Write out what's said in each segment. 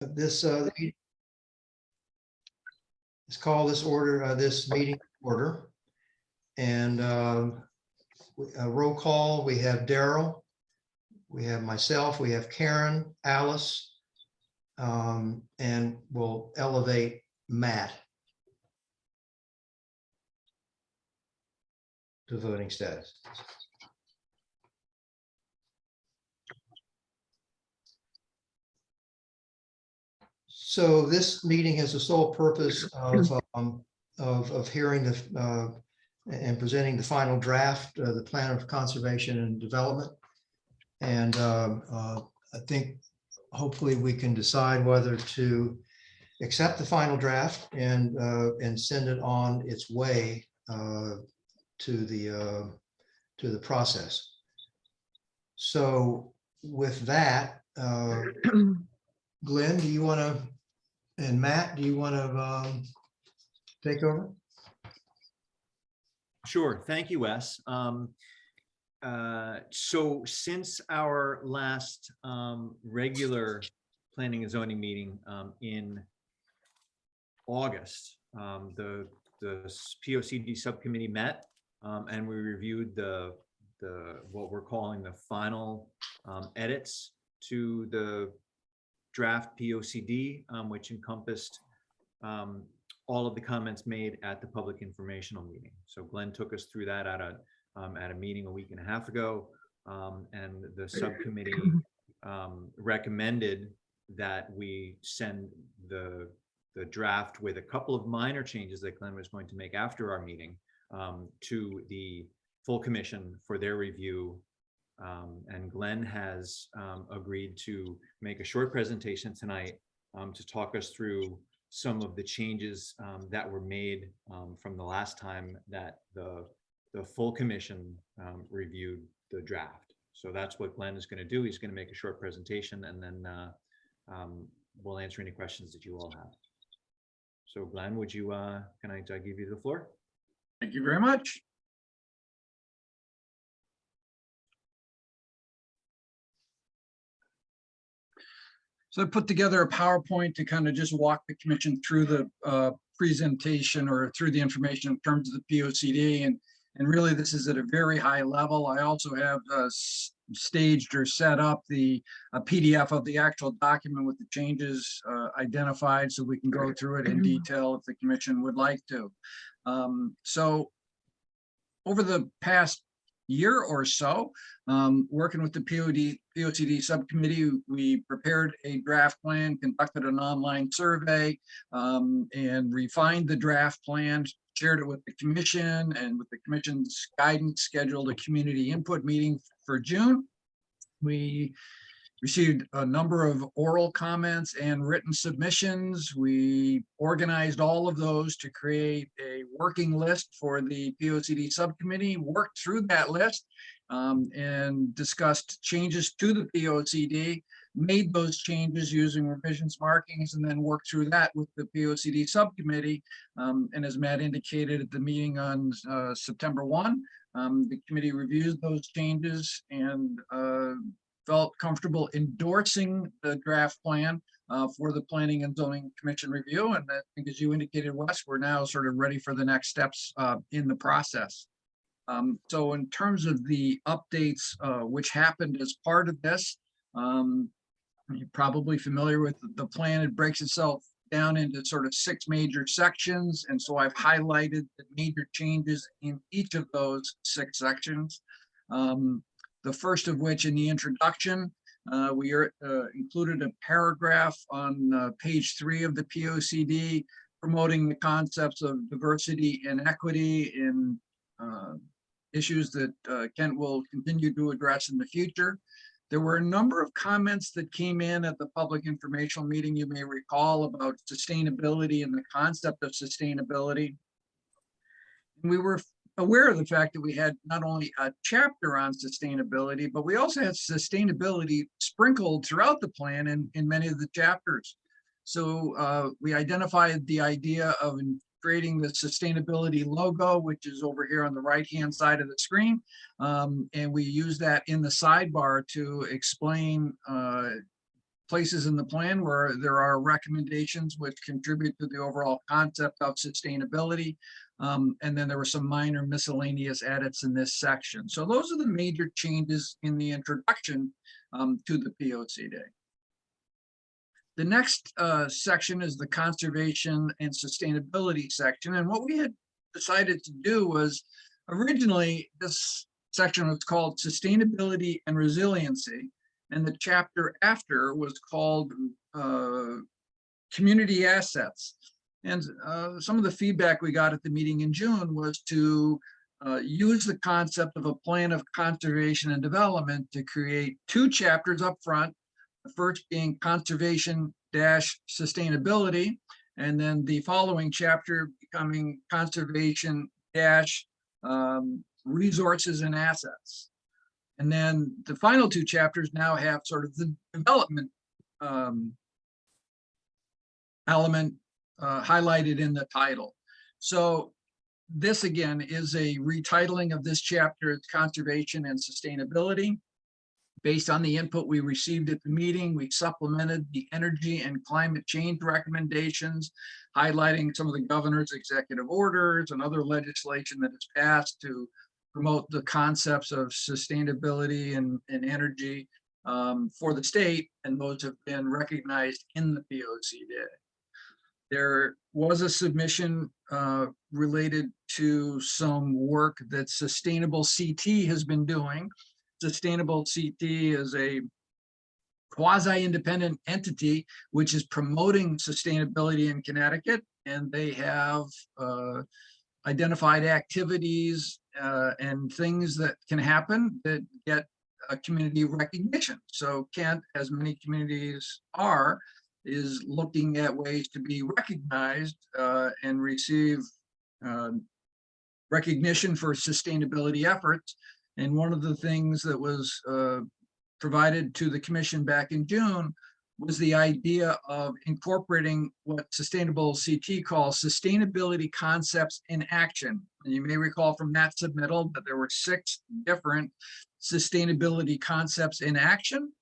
This let's call this meeting order. And a roll call. We have Daryl, we have myself, we have Karen, Alice, and we'll elevate Matt to voting status. So this meeting has the sole purpose of hearing the and presenting the final draft, the plan of conservation and development. And I think hopefully we can decide whether to accept the final draft and send it on its way to the process. So with that, Glenn, do you want to, and Matt, do you want to take over? Sure. Thank you, Wes. So since our last regular planning and zoning meeting in August, the POCD subcommittee met and we reviewed the what we're calling the final edits to the draft POCD, which encompassed all of the comments made at the public informational meeting. So Glenn took us through that at a meeting a week and a half ago, and the subcommittee recommended that we send the draft with a couple of minor changes that Glenn was going to make after our meeting to the full commission for their review. And Glenn has agreed to make a short presentation tonight to talk us through some of the changes that were made from the last time that the full commission reviewed the draft. So that's what Glenn is going to do. He's going to make a short presentation, and then we'll answer any questions that you all have. So Glenn, would you, can I give you the floor? Thank you very much. So I put together a PowerPoint to kind of just walk the commission through the presentation or through the information in terms of the POCD. And really this is at a very high level. I also have staged or set up the PDF of the actual document with the changes identified, so we can go through it in detail if the commission would like to. So over the past year or so, working with the POCD subcommittee, we prepared a draft plan, conducted an online survey, and refined the draft plan, shared it with the commission, and with the commission's guidance, scheduled a community input meeting for June. We received a number of oral comments and written submissions. We organized all of those to create a working list for the POCD subcommittee, worked through that list and discussed changes to the POCD, made those changes using revisions markings, and then worked through that with the POCD subcommittee. And as Matt indicated at the meeting on September 1, the committee reviewed those changes and felt comfortable endorsing the draft plan for the Planning and Zoning Commission review. And I think, as you indicated, Wes, we're now sort of ready for the next steps in the process. So in terms of the updates which happened as part of this, you're probably familiar with the plan. It breaks itself down into sort of 6 major sections. And so I've highlighted the major changes in each of those 6 sections. The first of which, in the introduction, we included a paragraph on page 3 of the POCD promoting the concepts of diversity and equity in issues that Kent will continue to address in the future. There were a number of comments that came in at the public informational meeting, you may recall, about sustainability and the concept of sustainability. And we were aware of the fact that we had not only a chapter on sustainability, but we also had sustainability sprinkled throughout the plan in many of the chapters. So we identified the idea of creating the sustainability logo, which is over here on the right-hand side of the screen. And we use that in the sidebar to explain places in the plan where there are recommendations which contribute to the overall concept of sustainability. And then there were some minor miscellaneous edits in this section. So those are the major changes in the introduction to the POCD. The next section is the conservation and sustainability section. And what we had decided to do was, originally this section was called Sustainability and Resiliency, and the chapter after was called Community Assets. And some of the feedback we got at the meeting in June was to use the concept of a plan of conservation and development to create two chapters up front. The first being conservation dash sustainability, and then the following chapter becoming conservation dash resources and assets. And then the final two chapters now have sort of the development element highlighted in the title. So this again is a retitling of this chapter. It's conservation and sustainability. Based on the input we received at the meeting, we supplemented the energy and climate change recommendations, highlighting some of the governor's executive orders and other legislation that has passed to promote the concepts of sustainability and energy for the state, and those have been recognized in the POCD. There was a submission related to some work that Sustainable CT has been doing. Sustainable CT is a quasi-independent entity which is promoting sustainability in Connecticut, and they have identified activities and things that can happen that get a community recognition. So Kent, as many communities are, is looking at ways to be recognized and receive recognition for sustainability efforts. And one of the things that was provided to the commission back in June was the idea of incorporating what Sustainable CT calls sustainability concepts in action. And you may recall from that submittal that there were 6 different sustainability concepts in action.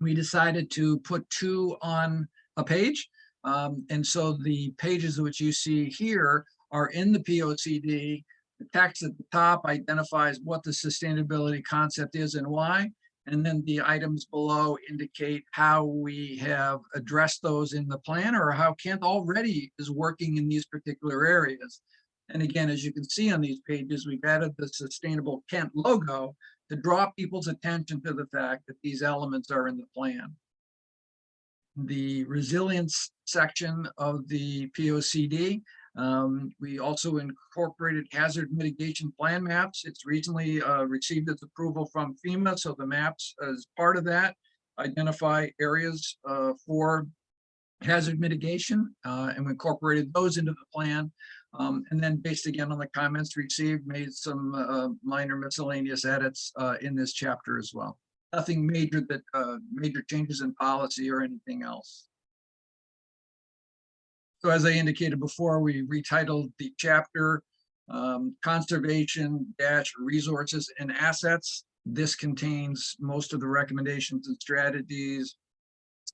We decided to put 2 on a page. And so the pages which you see here are in the POCD. The text at the top identifies what the sustainability concept is and why. And then the items below indicate how we have addressed those in the plan, or how Kent already is working in these particular areas. And again, as you can see on these pages, we've added the Sustainable Kent logo to draw people's attention to the fact that these elements are in the plan. The resilience section of the POCD, we also incorporated hazard mitigation plan maps. It's recently received its approval from FEMA, so the maps, as part of that, identify areas for hazard mitigation, and we incorporated those into the plan. And then based again on the comments received, made some minor miscellaneous edits in this chapter as well. Nothing major major changes in policy or anything else. So as I indicated before, we retitled the chapter Conservation Resources and Assets. This contains most of the recommendations and strategies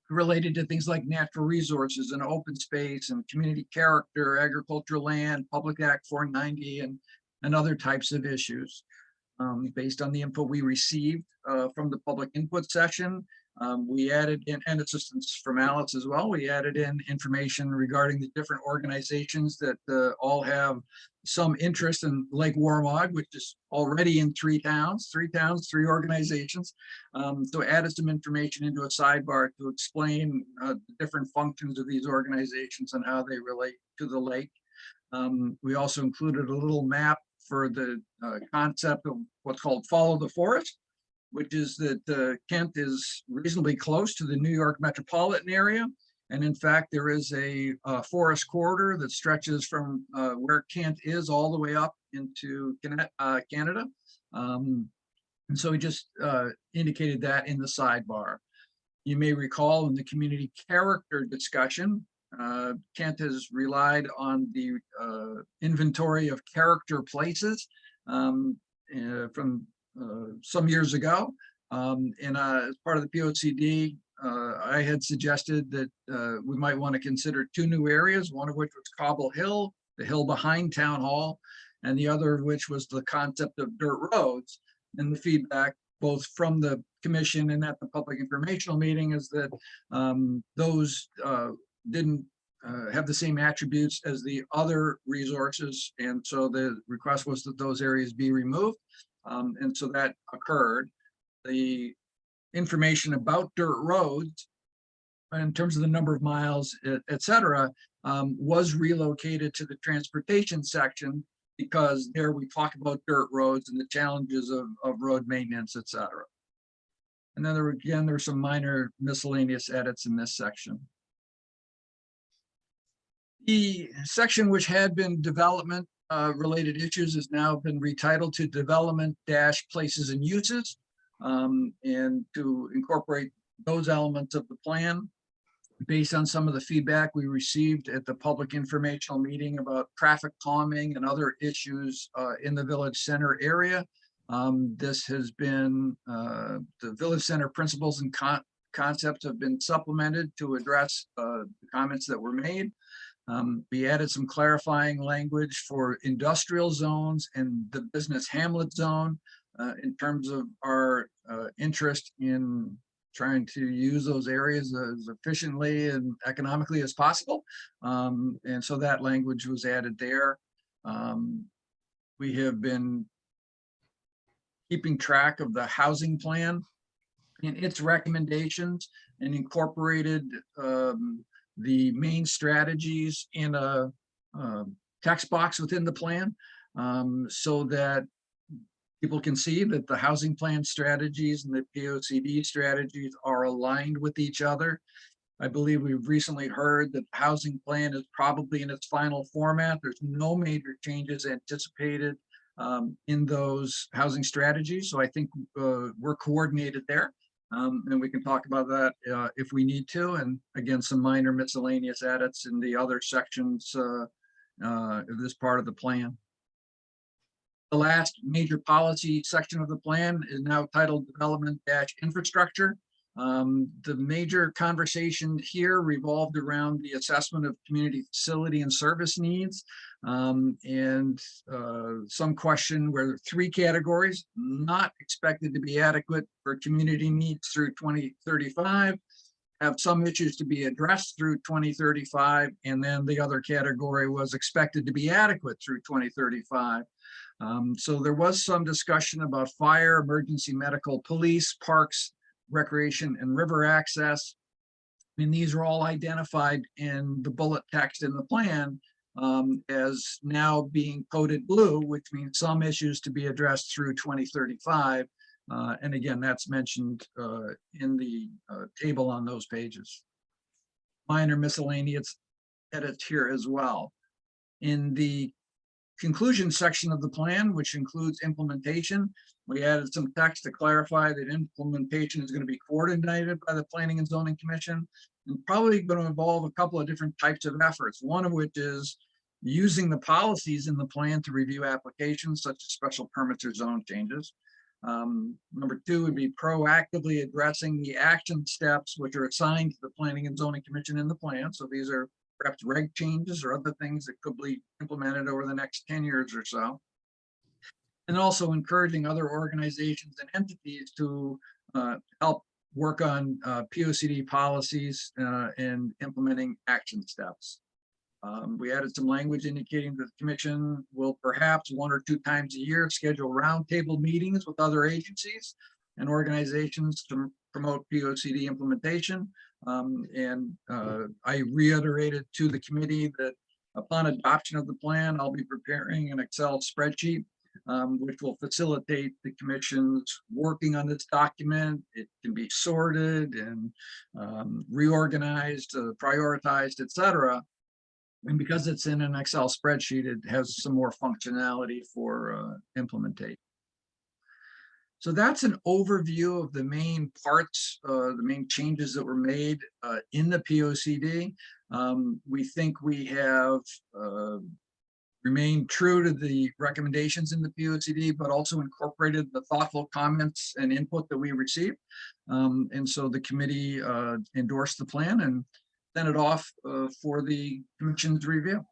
related to things like natural resources and open space and community character, agricultural land, Public Act 490, and other types of issues. Based on the input we received from the public input session, we added in, and assistance from Alice as well, we added in information regarding the different organizations that all have some interest in Lake Warmog, which is already in 3 towns, 3 organizations. So added some information into a sidebar to explain the different functions of these organizations and how they relate to the lake. We also included a little map for the concept of what's called Follow the Forest, which is that Kent is reasonably close to the New York metropolitan area. And in fact, there is a forest corridor that stretches from where Kent is all the way up into Canada. And so we just indicated that in the sidebar. You may recall in the community character discussion, Kent has relied on the inventory of character places from some years ago. And as part of the POCD, I had suggested that we might want to consider two new areas, one of which was Cobble Hill, the hill behind Town Hall, and the other of which was the concept of dirt roads. And the feedback, both from the commission and at the public informational meeting, is that those didn't have the same attributes as the other resources. And so the request was that those areas be removed. And so that occurred. The information about dirt roads in terms of the number of miles, et cetera, was relocated to the transportation section, because there we talk about dirt roads and the challenges of road maintenance, et cetera. And then there were some minor miscellaneous edits in this section. The section which had been development related issues has now been retitled to development dash places and uses, and to incorporate those elements of the plan based on some of the feedback we received at the public informational meeting about traffic calming and other issues in the village center area. This has been, the village center principles and concepts have been supplemented to address the comments that were made. We added some clarifying language for industrial zones and the business hamlet zone in terms of our interest in trying to use those areas as efficiently and economically as possible. And so that language was added there. We have been keeping track of the housing plan and its recommendations and incorporated the main strategies in a text box within the plan, so that people can see that the housing plan strategies and the POCD strategies are aligned with each other. I believe we've recently heard that the housing plan is probably in its final format. There's no major changes anticipated in those housing strategies. So I think we're coordinated there. And we can talk about that if we need to. And again, some minor miscellaneous edits in the other sections of this part of the plan. The last major policy section of the plan is now titled Development Infrastructure. The major conversation here revolved around the assessment of community facility and service needs. And some question where 3 categories not expected to be adequate for community needs through 2035, have some issues to be addressed through 2035, and then the other category was expected to be adequate through 2035. So there was some discussion about fire, emergency medical, police, parks, recreation, and river access. And these are all identified in the bullet text in the plan as now being coded blue, which means some issues to be addressed through 2035. And again, that's mentioned in the table on those pages. Minor miscellaneous edits here as well. In the conclusion section of the plan, which includes implementation, we added some text to clarify that implementation is going to be coordinated by the Planning and Zoning Commission, and probably going to involve a couple of different types of efforts, one of which is using the policies in the plan to review applications such as special permits or zone changes. Number 2 would be proactively addressing the action steps which are assigned to the Planning and Zoning Commission in the plan. So these are perhaps reg changes or other things that could be implemented over the next 10 years or so. And also encouraging other organizations and entities to help work on POCD policies and implementing action steps. We added some language indicating that the commission will perhaps 1 or 2 times a year schedule roundtable meetings with other agencies and organizations to promote POCD implementation. I reiterated to the committee that upon adoption of the plan, I'll be preparing an Excel spreadsheet which will facilitate the commission's working on this document. It can be sorted and reorganized, prioritized, et cetera. And because it's in an Excel spreadsheet, it has some more functionality for implementation. So that's an overview of the main parts, the main changes that were made in the POCD. We think we have remained true to the recommendations in the POCD, but also incorporated the thoughtful comments and input that we received. And so the committee endorsed the plan and sent it off for the commission's review.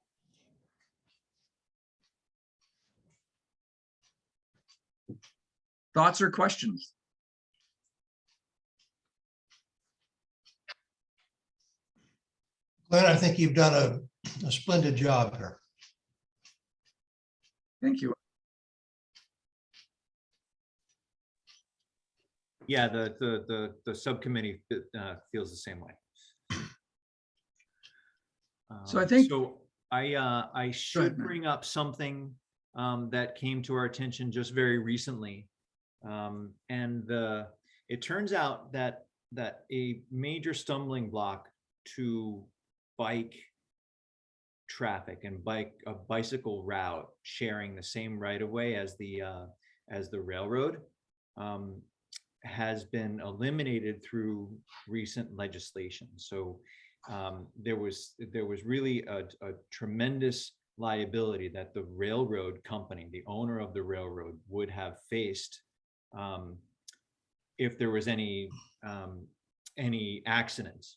Thoughts or questions? Glenn, I think you've done a splendid job here. Thank you. Yeah, the subcommittee feels the same way. So I think- So I should Matt. bring up something that came to our attention just very recently. And it turns out that a major stumbling block to bike traffic and a bicycle route sharing the same right of way as the railroad has been eliminated through recent legislation. So there was really a tremendous liability that the railroad company, the owner of the railroad, would have faced if there was any accidents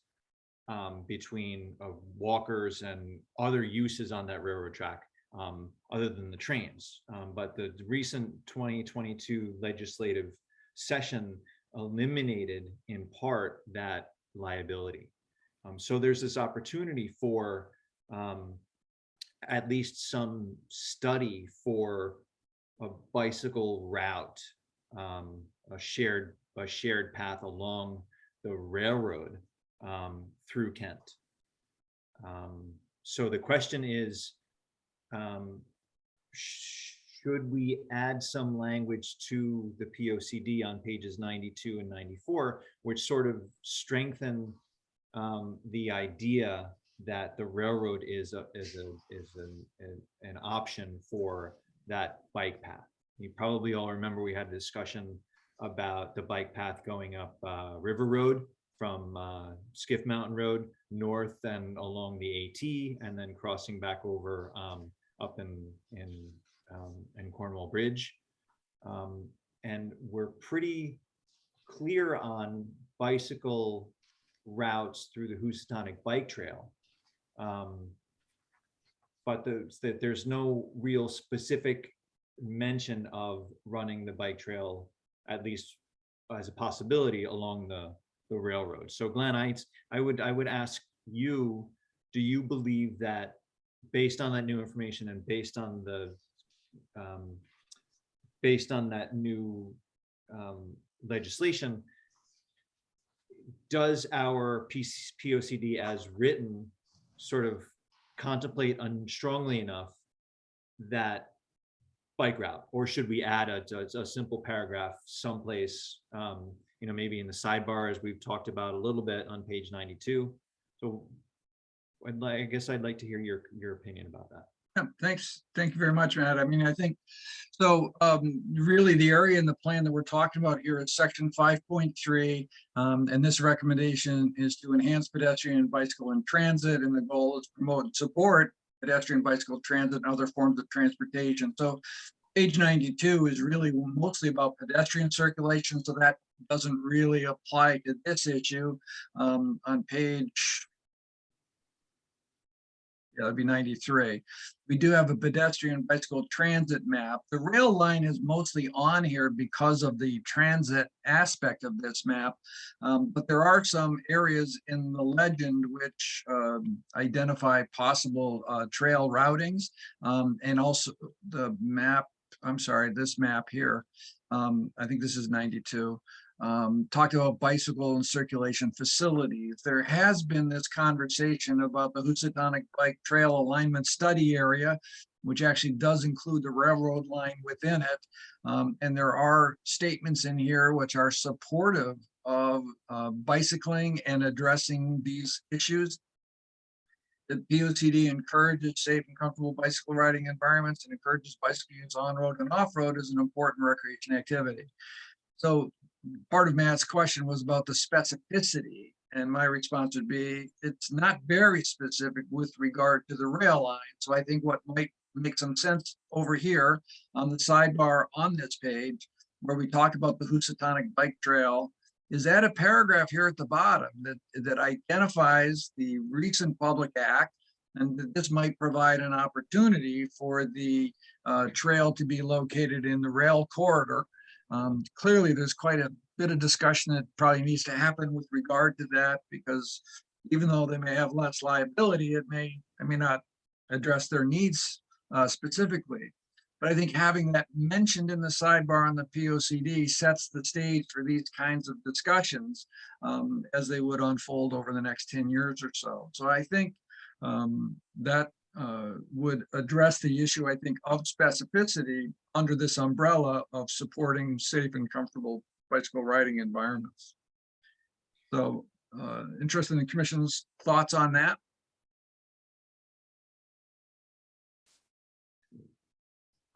between walkers and other uses on that railroad track, other than the trains. But the recent 2022 legislative session eliminated in part that liability. So there's this opportunity for at least some study for a bicycle route, a shared path along the railroad through Kent. So the question is, should we add some language to the POCD on pages 92 and 94, which sort of strengthen the idea that the railroad is an option for that bike path? You probably all remember we had a discussion about the bike path going up River Road from Skiff Mountain Road north and along the AT, and then crossing back over up in Cornwall Bridge. And we're pretty clear on bicycle routes through the Housatonic Bike Trail. But there's no real specific mention of running the bike trail, at least as a possibility, along the railroad. So Glenn, I would ask you, do you believe that based on that new information and based on that new legislation, does our POCD as written sort of contemplate strongly enough that bike route, or should we add a simple paragraph someplace, maybe in the sidebar, as we've talked about a little bit on page 92? So I guess I'd like to hear your opinion about that. Yeah, thanks. Thank you very much, Matt. I mean, I think so. Really, the area in the plan that we're talking about here is section 5.3, and this recommendation is to enhance pedestrian and bicycle and transit, and the goal is to promote and support pedestrian, bicycle, transit, and other forms of transportation. So page 92 is really mostly about pedestrian circulation, so that doesn't really apply to this issue. On page, that'd be 93. We do have a pedestrian bicycle transit map. The rail line is mostly on here because of the transit aspect of this map, but there are some areas in the legend which identify possible trail routings, and also the map, I'm sorry, this map here, I think this is 92. Talked about bicycle and circulation facilities. There has been this conversation about the Housatonic Bike Trail Alignment Study Area, which actually does include the railroad line within it. And there are statements in here which are supportive of bicycling and addressing these issues. The POCD encourages safe and comfortable bicycle riding environments and encourages bicycle use on-road and off-road as an important recreation activity. So part of Matt's question was about the specificity And my response would be, it's not very specific with regard to the rail line. So I think what might make some sense over here on the sidebar on this page, where we talk about the Housatonic Bike Trail, is add a paragraph here at the bottom that identifies the recent public act, and that this might provide an opportunity for the trail to be located in the rail corridor. Clearly, there's quite a bit of discussion that probably needs to happen with regard to that, because even though they may have less liability, it may not address their needs specifically. But I think having that mentioned in the sidebar on the POCD sets the stage for these kinds of discussions as they would unfold over the next 10 years or so. So I think that would address the issue, I think, of specificity under this umbrella of supporting safe and comfortable bicycle riding environments. So interested in the commission's thoughts on that?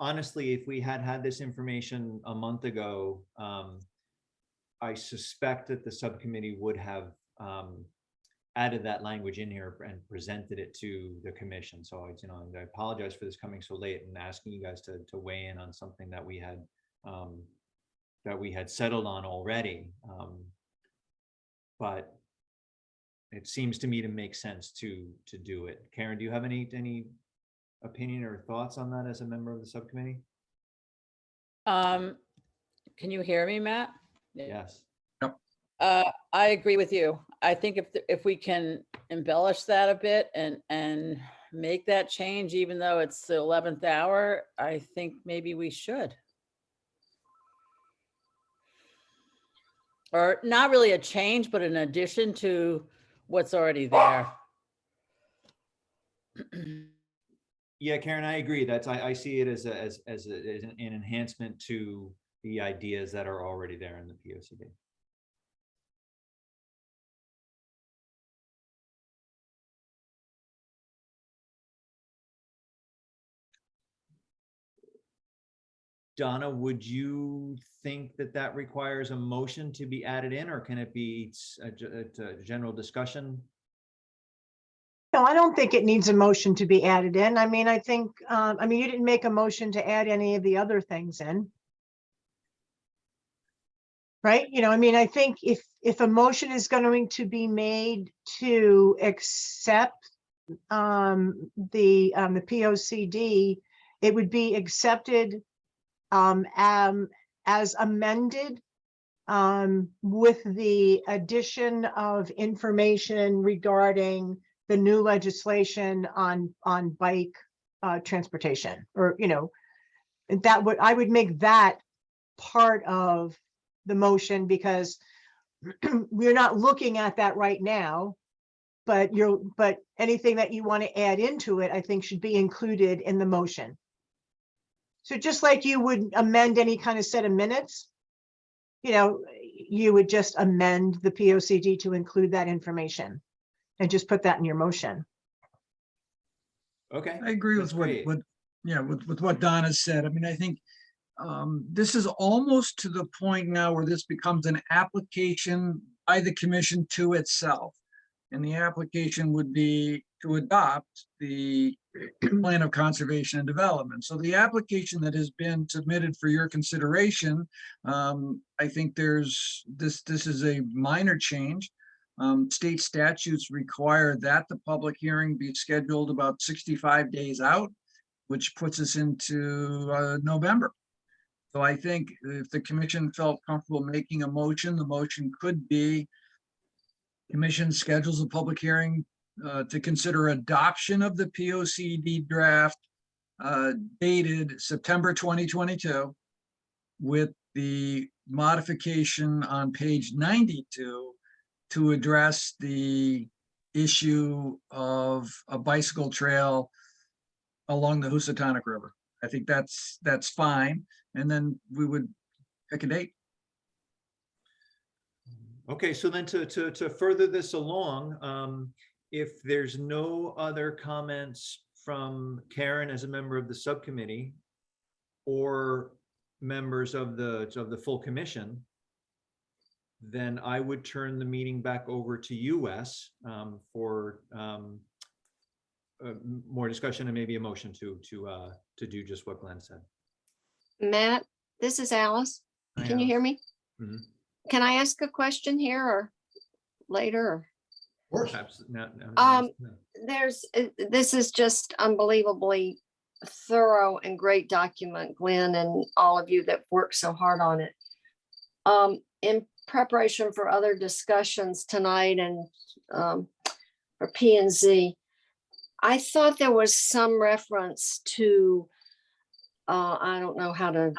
Honestly, if we had had this information a month ago, I suspect that the subcommittee would have added that language in here and presented it to the commission. So I apologize for this coming so late and asking you guys to weigh in on something that we had settled on already. But it seems to me to make sense to do it. Karen, do you have any opinion or thoughts on that as a member of the subcommittee? Can you hear me, Matt? Yes. I agree with you. I think if we can embellish that a bit and make that change, even though it's the 11th hour, I think maybe we should. Or not really a change, but an addition to what's already there. Yeah, Karen, I agree. I see it as an enhancement to the ideas that are already there in the POCD. Donna, would you think that requires a motion to be added in, or can it be a general discussion? No, I don't think it needs a motion to be added in. I mean, I think, you didn't make a motion to add any of the other things in. Right? I think if a motion is going to be made to accept the POCD, it would be accepted as amended with the addition of information regarding the new legislation on bike transportation, or I would make that part of the motion, because we're not looking at that right now, but anything that you want to add into it, I think should be included in the motion. So just like you would amend any kind of set of minutes, you would just amend the POCD to include that information and just put that in your motion. Okay. I agree with with what Donna said. I think this is almost to the point now where this becomes an application by the commission to itself. And the application would be to adopt the plan of conservation and development. So the application that has been submitted for your consideration, I think this is a minor change. State statutes require that the public hearing be scheduled about 65 days out, which puts us into November. So I think if the commission felt comfortable making a motion, the motion could be commission schedules a public hearing to consider adoption of the POCD draft dated September 2022 with the modification on page 92 to address the issue of a bicycle trail along the Housatonic River. I think that's fine. And then we would pick a date. Okay, so then to further this along, if there's no other comments from Karen as a member of the subcommittee or members of the full commission, then I would turn the meeting back over to you, Wes, for more discussion and maybe a motion to do just what Glenn said. Matt, this is Alice. Hi, Can you hear me? Mhm. Can I ask a question here or later? Of course. This is just unbelievably thorough and great document, Glenn, and all of you that worked so hard on it. In preparation for other discussions tonight and for P and Z, I thought there was some reference to, I don't know how to,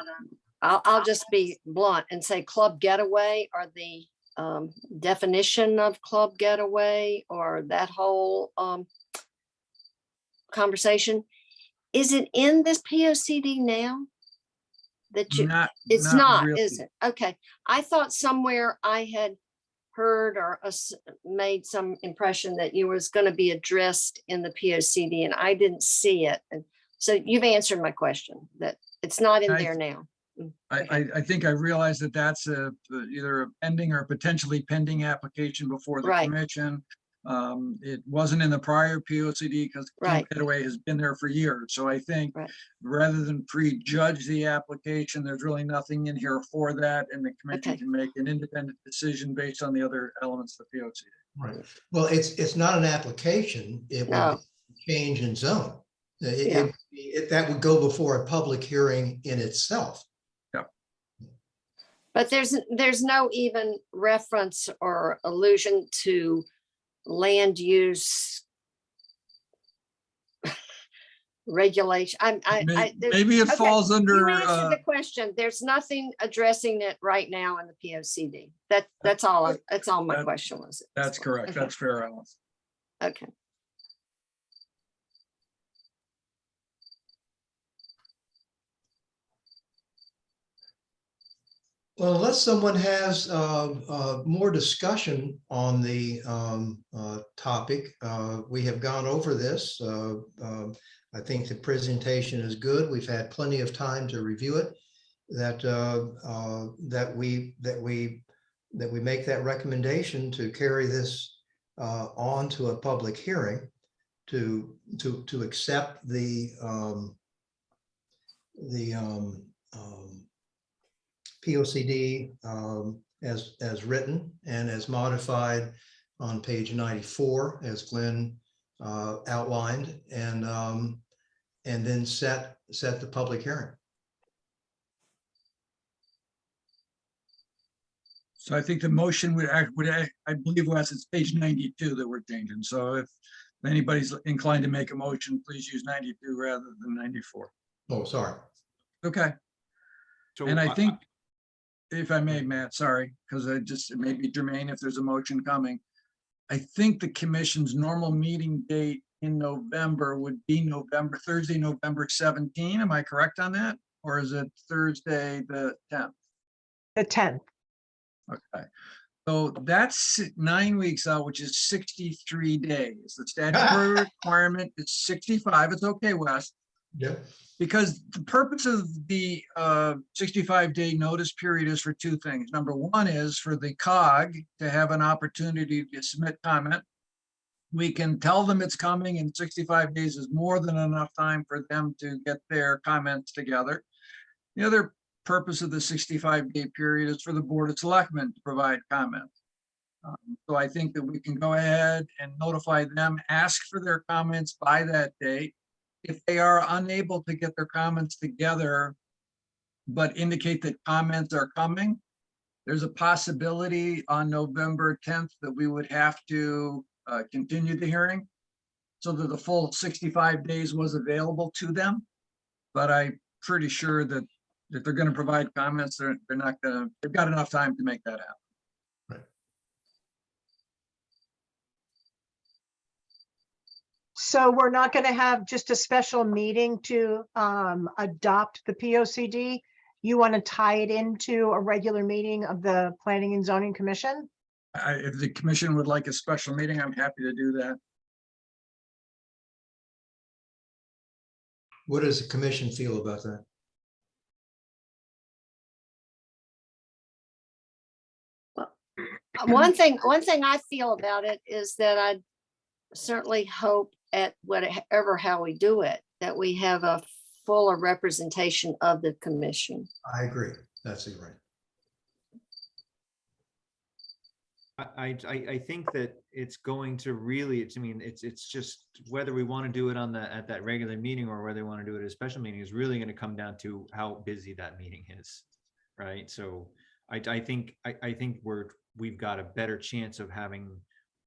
I'll just be blunt and say club getaway, or the definition of club getaway, or that whole conversation. Is it in this POCD now? That you, it's not, really. is it? Okay. I thought somewhere I had heard or made some impression that you was going to be addressed in the POCD, and I didn't see it. And so you've answered my question, that it's not in there now. I think I realized that that's either a pending or potentially pending application before the Right. commission. It wasn't in the prior POCD because Right. Getaway has been there for years. So I think Right. rather than prejudge the application, there's really nothing in here for that. And the commission Okay. can make an independent decision based on the other elements of the POCD. Right. Well, it's not an application. It would No. be change in zone. Yeah. That would go before a public hearing in itself. But there's no even reference or allusion to land use regulation. Maybe it okay, falls You under, answered the question. There's nothing addressing it right now in the POCD. That's all. That's all my question was. that's correct. Okay. That's fair, Alice. Okay. Well, unless someone has more discussion on the topic, we have gone over this. I think the presentation is good. We've had plenty of time to review it. That we make that recommendation to carry this on to a public hearing to accept the POCD as written and as modified on page 94, as Glenn outlined, and then set the public hearing. So I think the motion I believe, Wes, it's page 92 that we're changing. So if anybody's inclined to make a motion, please use 92 rather than 94. Oh, sorry. Okay. So And I think, if I may, Matt, sorry, because it may be germane if there's a motion coming. I think the commission's normal meeting date in November would be Thursday, November 17. Am I correct on that? Or is it Thursday, the 10th? The 10th. Okay. So that's 9 weeks out, which is 63 days. The statutory requirement is 65. It's okay, Wes. Yeah. Because the purpose of the 65-day notice period is for two things. Number one is for the COG to have an opportunity to submit comment. We can tell them it's coming, and 65 days is more than enough time for them to get their comments together. The other purpose of the 65-day period is for the Board of Selectmen to provide comments. So I think that we can go ahead and notify them, ask for their comments by that date. If they are unable to get their comments together, but indicate that comments are coming, there's a possibility on November 10th that we would have to continue the hearing so that the full 65 days was available to them. But I'm pretty sure that if they're going to provide comments, they're not going to, they've got enough time to make that happen. So we're not going to have just a special meeting to adopt the POCD. You want to tie it into a regular meeting of the Planning and Zoning Commission? If the commission would like a special meeting, I'm happy to do that. What does the commission feel about that? One thing I feel about it is that I certainly hope at whatever, how we do it, that we have a fuller representation of the commission. I agree. That's right. I think that it's going to really, it's just whether we want to do it at that regular meeting or whether we want to do it at a special meeting is really going to come down to how busy that meeting is, right? So I think we've got a better chance of having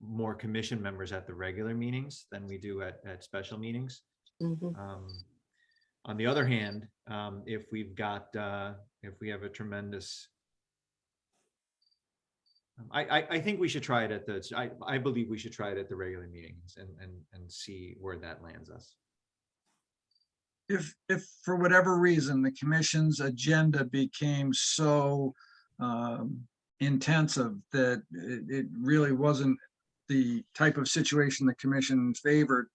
more commission members at the regular meetings than we do at special meetings. Mhm. On the other hand, if we have a tremendous, I think we should try it I believe we should try it at the regular meetings and see where that lands us. If for whatever reason, the commission's agenda became so intensive that it really wasn't the type of situation the commission favored,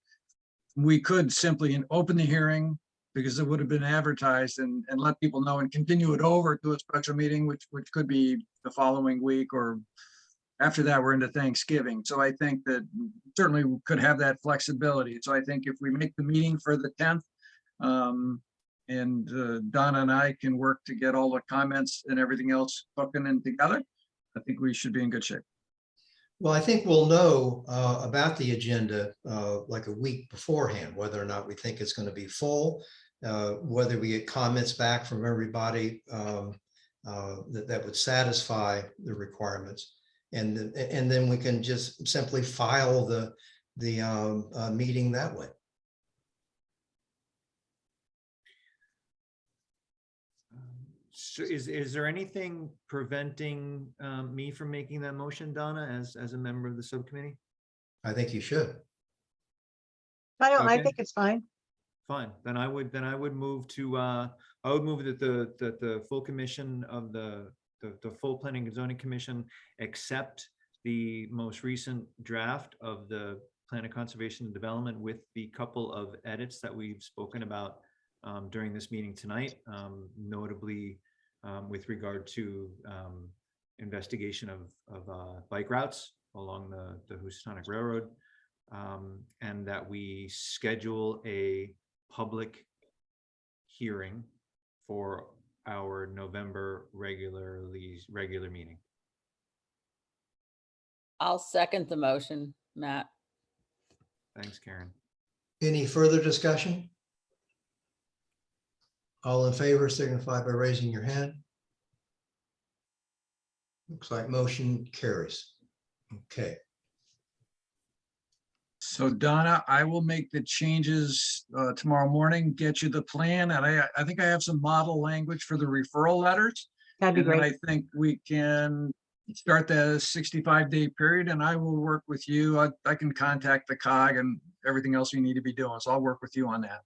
we could simply open the hearing because it would have been advertised and let people know and continue it over to a special meeting, which could be the following week, or after that, we're into Thanksgiving. So I think that certainly we could have that flexibility. So I think if we make the meeting for the 10th, and Donna and I can work to get all the comments and everything else hooking in together, I think we should be in good shape. Well, I think we'll know about the agenda like a week beforehand, whether or not we think it's going to be full, whether we get comments back from everybody that would satisfy the requirements. And then we can just simply file the meeting that way. So is there anything preventing me from making that motion, Donna, as a member of the subcommittee? I think you should. I Okay. think it's fine. Fine, then I would move to I would move that the full commission of the full planning and zoning commission accept the most recent draft of the plan of conservation and development with the couple of edits that we've spoken about during this meeting tonight, notably with regard to investigation of bike routes along the Housatonic Railroad, and that we schedule a public hearing for our November regular meeting. I'll second the motion, Matt. Thanks, Karen. Any further discussion? All in favor signify by raising your hand. Looks like motion carries. Okay. So Donna, I will make the changes tomorrow morning, get you the plan, and I think I have some model language for the referral letters. That'd be And then great. I think we can start the 65-day period, and I will work with you. I can contact the COG and everything else we need to be doing. So I'll work with you on that.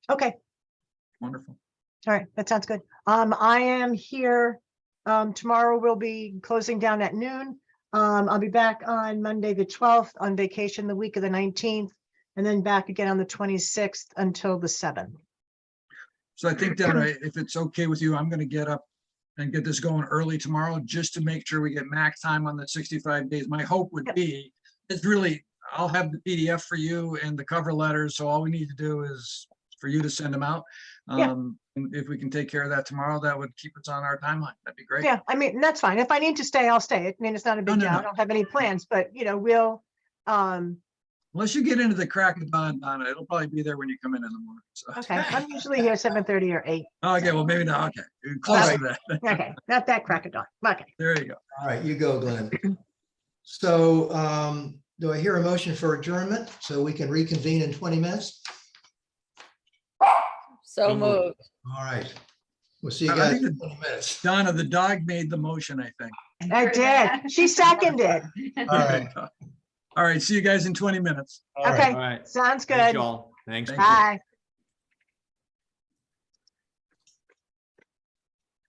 Okay. Wonderful. All right. That sounds good. I am here. Tomorrow we'll be closing down at noon. I'll be back on Monday, the 12th, on vacation the week of the 19th, and then back again on the 26th until the 7th. So I think, Donna, if it's okay with you, I'm going to get up and get this going early tomorrow, just to make sure we get max time on the 65 days. My hope would Yep. be, it's really, I'll have the PDF for you and the cover letters. So all we need to do is for you to send them out. Yeah. And if we can take care of that tomorrow, that would keep us on our timeline. That'd be great. Yeah, I mean, that's fine. If I need to stay, I'll stay. I mean, it's not a big No, deal. no. I don't have any plans, but we'll, Unless you get into the crack of dawn, Donna, it'll probably be there when you come in the morning. So. okay. I'm usually here 7:30 or 8. Okay, well, maybe not. Okay, close to that. Okay, not that crack of dawn. Okay. There you go. All right, you go, Glenn. So do I hear a motion for adjournment so we can reconvene in 20 minutes? So So moved. moved. All right. We'll see you I guys think in 20 minutes. Donna, the dog made the motion, I think. I did. She seconded. All right. All right, see you guys in 20 minutes. All right. Okay, All right. sounds Thanks, good. y'all. Thanks. Thank you. Bye.